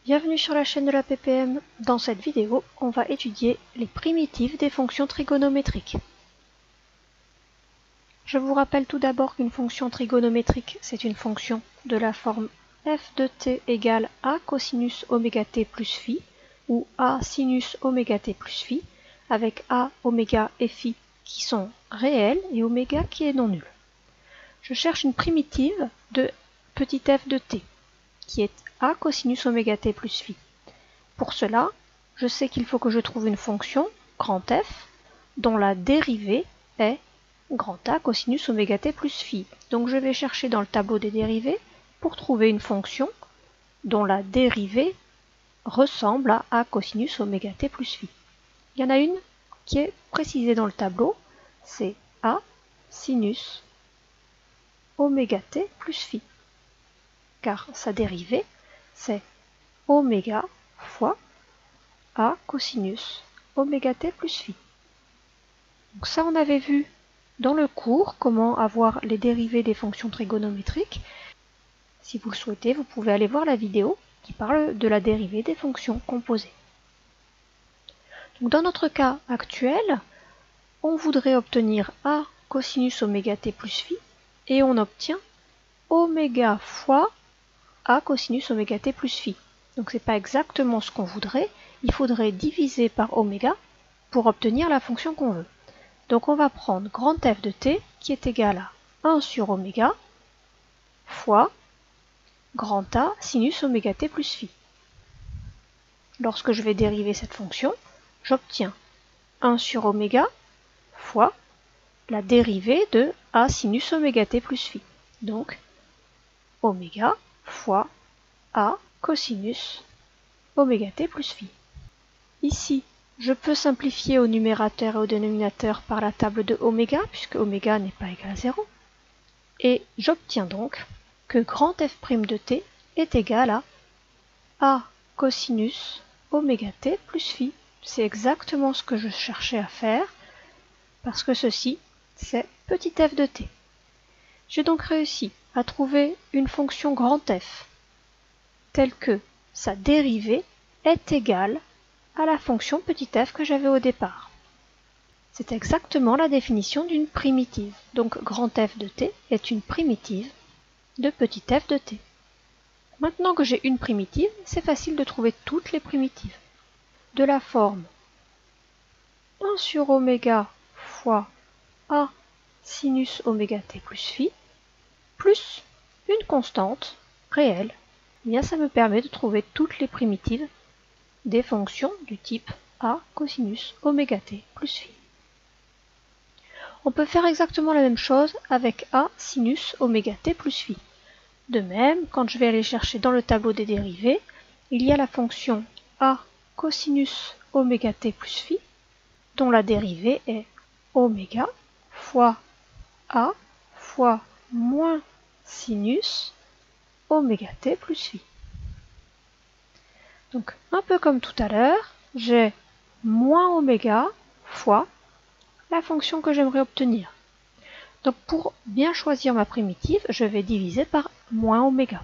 Bienvenue sur la chaîne de la PPM. Dans cette vidéo, on va étudier les primitives des fonctions trigonométriques. Je vous rappelle tout d'abord qu'une fonction trigonométrique, c'est une fonction de la forme f de t égale a cosinus oméga t plus phi ou a sinus oméga t plus phi avec a, oméga et phi qui sont réels et oméga qui est non nul. Je cherche une primitive de petit f de t qui est a cosinus oméga t plus phi. Pour cela, je sais qu'il faut que je trouve une fonction, grand F, dont la dérivée est grand A cosinus oméga t plus phi. Donc je vais chercher dans le tableau des dérivées pour trouver une fonction dont la dérivée ressemble à a cosinus oméga t plus phi. Il y en a une qui est précisée dans le tableau, c'est a sinus oméga t plus phi, car sa dérivée c'est oméga fois a cosinus oméga t plus phi. Donc ça, on avait vu dans le cours comment avoir les dérivées des fonctions trigonométriques. Si vous le souhaitez, vous pouvez aller voir la vidéo qui parle de la dérivée des fonctions composées. Donc dans notre cas actuel, on voudrait obtenir a cosinus oméga t plus phi et on obtient oméga fois a cosinus oméga t plus phi. Donc c'est pas exactement ce qu'on voudrait, il faudrait diviser par oméga pour obtenir la fonction qu'on veut. Donc on va prendre grand F de t qui est égal à 1 sur oméga fois grand A sinus oméga t plus phi. Lorsque je vais dériver cette fonction, j'obtiens 1 sur oméga fois la dérivée de A sinus oméga t plus phi. Donc oméga fois A cosinus oméga t plus phi. Ici, je peux simplifier au numérateur et au dénominateur par la table de oméga, puisque oméga n'est pas égal à 0. Et j'obtiens donc que grand f' de t est égal à a cosinus oméga t plus phi. C'est exactement ce que je cherchais à faire, parce que ceci, c'est petit f de t. J'ai donc réussi à trouver une fonction grand f, telle que sa dérivée est égale à la fonction petit f que j'avais au départ. C'est exactement la définition d'une primitive. Donc grand f de t est une primitive de petit f de t. Maintenant que j'ai une primitive, c'est facile de trouver toutes les primitives. De la forme 1 sur oméga fois a sinus oméga t plus phi, plus une constante réelle, eh bien ça me permet de trouver toutes les primitives des fonctions du type a cosinus oméga t plus phi. On peut faire exactement la même chose avec a sinus oméga t plus phi. De même, quand je vais aller chercher dans le tableau des dérivées, il y a la fonction a cosinus oméga t plus phi, dont la dérivée est oméga fois a fois moins sinus oméga t plus phi. Donc, un peu comme tout à l'heure, j'ai moins oméga fois la fonction que j'aimerais obtenir. Donc, pour bien choisir ma primitive, je vais diviser par moins oméga.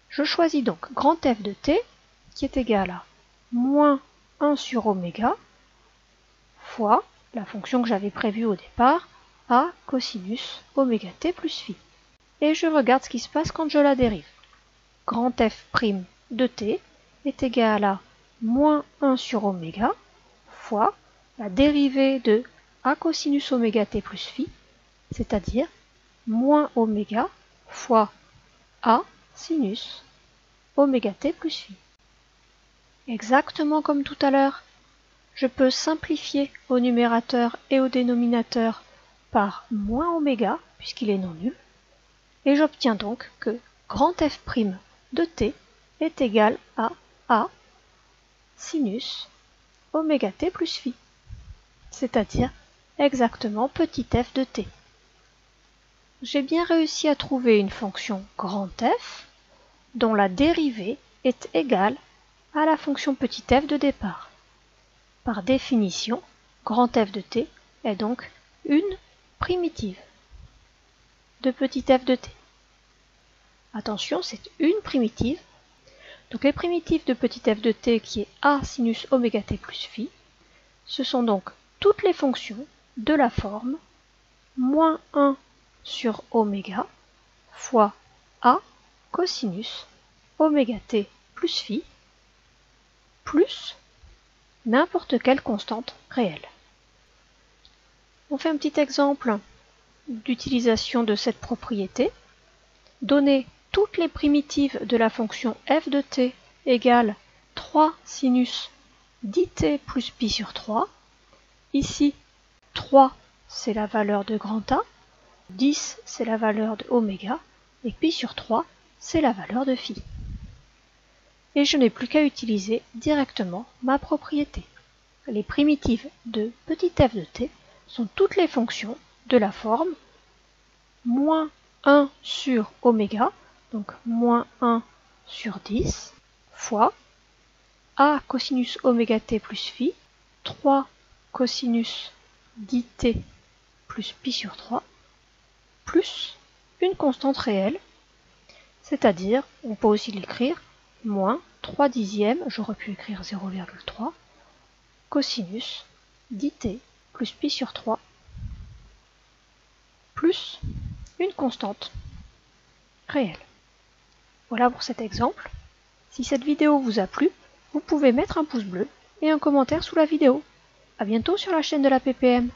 Je choisis donc grand f de t qui est égal à moins 1 sur oméga fois la fonction que j'avais prévue au départ, a cosinus oméga t plus phi. Et je regarde ce qui se passe quand je la dérive. Grand f' de t est égal à moins 1 sur oméga fois la dérivée de a cosinus oméga t plus phi, c'est-à-dire moins oméga fois a sinus oméga t plus phi. Exactement comme tout à l'heure, je peux simplifier au numérateur et au dénominateur par moins oméga, puisqu'il est non nul, et j'obtiens donc que grand f' de t est égal à a sinus oméga t plus phi, c'est-à-dire exactement petit f de t. J'ai bien réussi à trouver une fonction grand F dont la dérivée est égale à la fonction petit f de départ. Par définition, grand F de t est donc une primitive de petit f de t. Attention, c'est une primitive. Donc les primitives de petit f de t qui est a sinus oméga t plus phi, ce sont donc toutes les fonctions de la forme moins 1 sur oméga fois a cosinus oméga t plus phi plus n'importe quelle constante réelle. On fait un petit exemple d'utilisation de cette propriété. Donner toutes les primitives de la fonction f de t égale 3 sinus 10t plus pi sur 3. Ici, 3 c'est la valeur de grand A, 10 c'est la valeur de oméga, et pi sur 3 c'est la valeur de phi. Et je n'ai plus qu'à utiliser directement ma propriété. Les primitives de petit f de t sont toutes les fonctions de la forme moins 1 sur oméga, donc moins 1 sur 10, fois a cosinus oméga t plus phi, 3 cosinus 10t plus pi sur 3, plus une constante réelle, c'est-à-dire, on peut aussi l'écrire, moins 3 dixièmes, j'aurais pu écrire 0,3, cosinus 10t plus pi sur 3, plus une constante réelle. Voilà pour cet exemple. Si cette vidéo vous a plu, vous pouvez mettre un pouce bleu et un commentaire sous la vidéo. A bientôt sur la chaîne de la PPM.